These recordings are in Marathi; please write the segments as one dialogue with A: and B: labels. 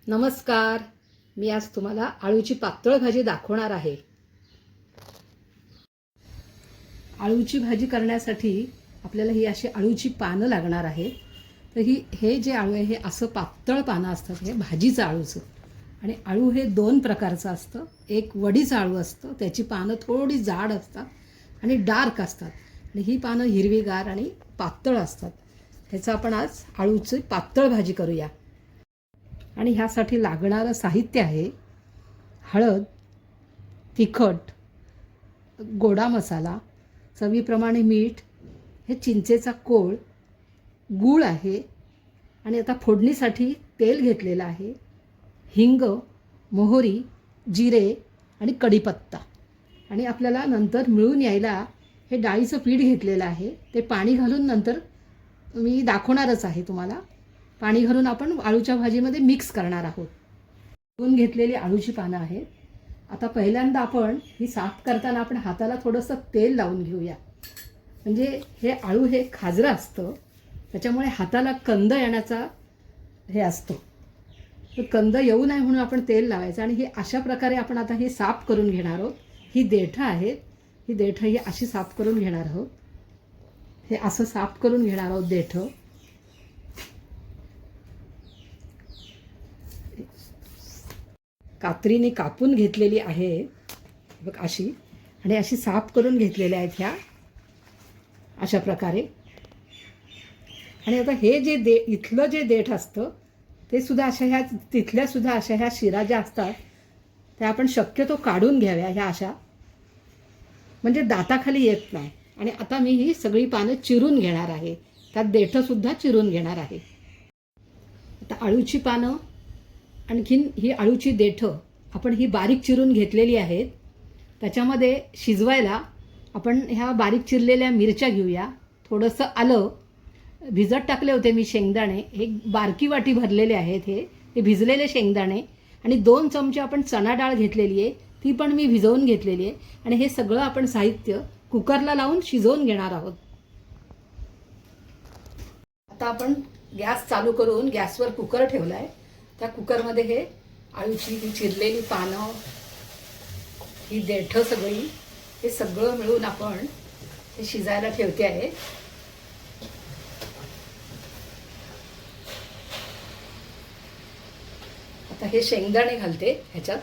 A: नमस्कार. मी आज तुम्हाला आळूची पातळ भाजी दाखवणार आहे. आळूची भाजी करण्यासाठी आपल्याला ही अशी आळूची पानं लागणार आहेत. तर हे जे आळू आहे हे असं पातळ पानं असतात, हे भाजीचं आळूचं. आणि आळू हे दोन प्रकारचं असतं. एक वडीचं आळू असतं, त्याची पानं थोडी जाड असतात आणि डार्क असतात. आणि ही पानं हिरवीगार आणि पातळ असतात. ह्याचं आपण आज आळूची पातळ भाजी करूया. आणि ह्यासाठी लागणारं साहित्य आहे हळद, तिखट, गोडा मसाला, चवीप्रमाणे मीठ, हे चिंचेचा कोळ, गूळ आहे. आणि आता फोडणीसाठी तेल घेतलेलं आहे, हिंग, मोहरी, जिरे आणि कढीपत्ता. आणि आपल्याला नंतर मिळून यायला हे डाळीचं पीठ घेतलेलं आहे, ते पाणी घालून नंतर मी दाखवणारच आहे तुम्हाला. पाणी घालून आपण आळूच्या भाजीमध्ये मिक्स करणार आहोत. धुवून घेतलेली आळूची पानं आहेत. आता पहिल्यांदा आपण ही साफ करताना आपण हाताला थोडंसं तेल लावून घेऊया. म्हणजे हे आळू हे खाजरं असतं, त्याच्यामुळे हाताला कंद येण्याचा हे असतो. तर कंद येऊ नये म्हणून आपण तेल लावायचं. आणि हे अशा प्रकारे आपण आता हे साफ करून घेणार आहोत. ही देठं आहेत, ही देठं ही अशी साफ करून घेणार आहोत. हे असं साफ करून घेणार आहोत देठं. कात्रीने कापून घेतलेली आहे बघ अशी, आणि अशी साफ करून घेतलेल्या आहेत ह्या अशा प्रकारे. आणि आता हे जे इथलं जे देठ असतं ते सुद्धा अशा ह्या तिथल्यासुद्धा अशा ह्या शिरा ज्या असतात त्या आपण शक्यतो काढून घ्याव्या ह्या अशा, म्हणजे दाताखाली येत नाही. आणि आता मी ही सगळी पानं चिरून घेणार आहे, त्यात देठंसुद्धा चिरून घेणार आहे. आता आळूची पानं आणखीन ही आळूची देठं आपण ही बारीक चिरून घेतलेली आहेत. त्याच्यामध्ये शिजवायला आपण ह्या बारीक चिरलेल्या मिरच्या घेऊया. थोडंसं आलं भिजत टाकले होते मी, शेंगदाणे एक बारकी वाटी भरलेले आहेत हे भिजलेले शेंगदाणे. आणि 2 चमचे आपण चणा डाळ घेतलेली आहे, ती पण मी भिजवून घेतलेली आहे. आणि हे सगळं आपण साहित्य कुकरला लावून शिजवून घेणार आहोत. आता आपण गॅस चालू करून गॅसवर कुकर ठेवला आहे. त्या कुकरमध्ये हे आळूची ही चिरलेली पानं, ही देठं सगळी, हे सगळं मिळून आपण हे शिजायला ठेवते आहे. आता हे शेंगदाणे घालते ह्याच्यात,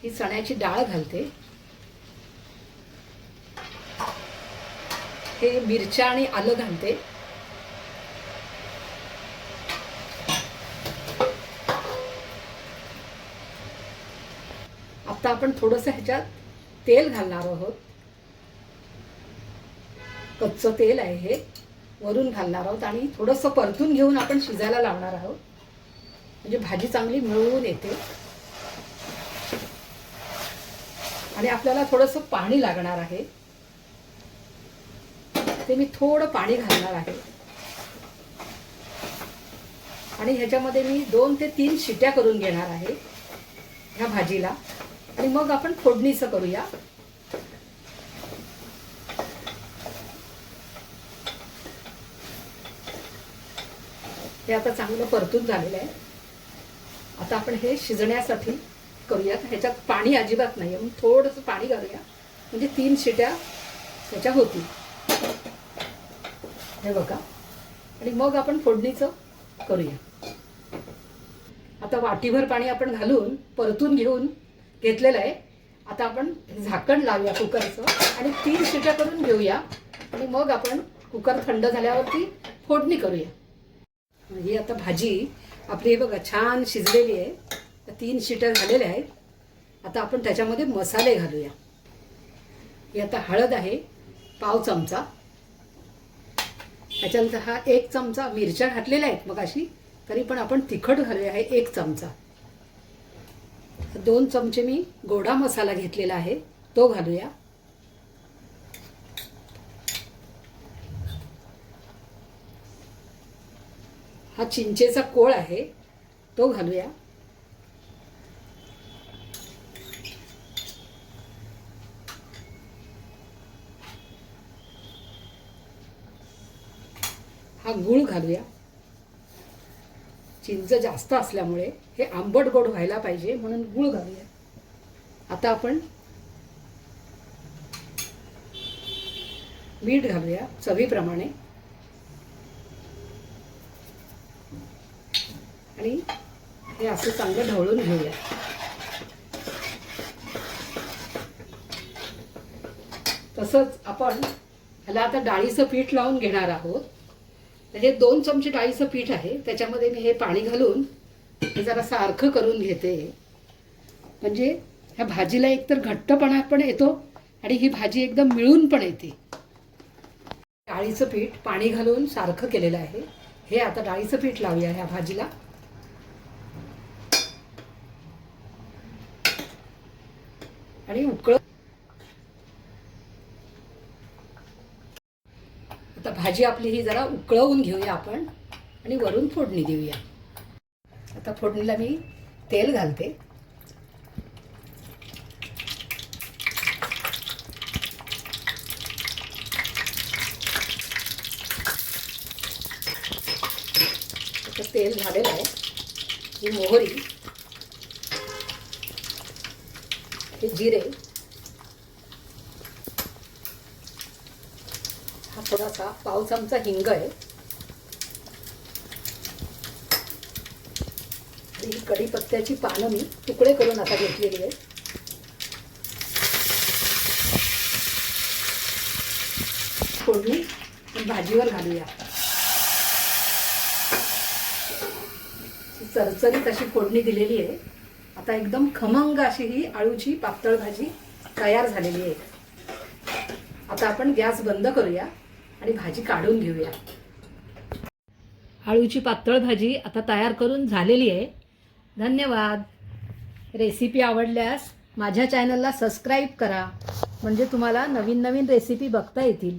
A: ही चण्याची डाळ घालते, हे मिरच्या आणि आलं घालते. आता आपण थोडंसं ह्याच्यात तेल घालणार आहोत. कच्चं तेल आहे हे, वरून घालणार आहोत. आणि थोडंसं परतून घेऊन आपण शिजायला लावणार आहोत, म्हणजे भाजी चांगली मिळून येते. आणि आपल्याला थोडंसं पाणी लागणार आहे, ते मी थोडं पाणी घालणार आहे. आणि ह्याच्यामध्ये मी 2 ते 3 शिट्या करून घेणार आहे ह्या भाजीला. आणि मग आपण फोडणीचं करूया. हे आता चांगलं परतून झालेलं आहे. आता आपण हे शिजण्यासाठी करूया. ह्याच्यात पाणी अजिबात नाही आहे, थोडंसं पाणी घालूया, म्हणजे 3 शिट्या त्याच्या होतील. हे बघा. आणि मग आपण फोडणीचं करूया. आता वाटीभर पाणी आपण घालून परतून घेऊन घेतलेलं आहे. आता आपण झाकण लावूया कुकरचं आणि 3 शिट्या करून घेऊया. आणि मग आपण कुकर थंड झाल्यावरती फोडणी करूया. ही आता भाजी आपली हे बघा छान शिजलेली आहे. 3 शिट्या झालेल्या आहेत. आता आपण त्याच्यामध्ये मसाले घालूया. ही आता हळद आहे पाव चमचा, त्याच्यानंतर हा 1 चमचा मिरच्या घातलेल्या आहेत मग अशी, तरी पण आपण तिखट घालूया आहे 1 चमचा. 2 चमचे मी गोडा मसाला घेतलेला आहे, तो घालूया. हा चिंचेचा कोळ आहे, तो घालूया. हा गूळ घालूया. चिंच जास्त असल्यामुळे हे आंबट गोड व्हायला पाहिजे म्हणून गूळ घालूया. आता आपण मीठ घालूया चवीप्रमाणे आणि हे असं चांगलं ढवळून घेऊया. तसंच आपण ह्याला आता डाळीचं पीठ लावून घेणार आहोत. तर हे 2 चमचे डाळीचं पीठ आहे, त्याच्यामध्ये मी हे पाणी घालून हे जरा सारखं करून घेते. म्हणजे ह्या भाजीला एकतर घट्टपणा पण येतो आणि ही भाजी एकदम मिळून पण येते. डाळीचं पीठ पाणी घालून सारखं केलेलं आहे. हे आता डाळीचं पीठ लावूया ह्या भाजीला. आणि आता भाजी आपली ही जरा उकळवून घेऊया आपण आणि वरून फोडणी देऊया. आता फोडणीला मी तेल घालते. आता तेल झालेलं आहे. ही मोहरी, हे जिरे, हा थोडासा पाव चमचा हिंग आहे. ही कढीपत्त्याची पानं मी तुकडे करून आता घेतलेली आहेत. फोडणी भाजीवर घालूया. चरचरीत अशी फोडणी दिलेली आहे. आता एकदम खमंग अशी ही आळूची पातळ भाजी तयार झालेली आहे. आता आपण गॅस बंद करूया आणि भाजी काढून घेऊया. आळूची पातळ भाजी आता तयार करून झालेली आहे. धन्यवाद. रेसिपी आवडल्यास माझ्या चॅनलला सबस्क्राईब करा, म्हणजे तुम्हाला नवीन नवीन रेसिपी बघता येतील.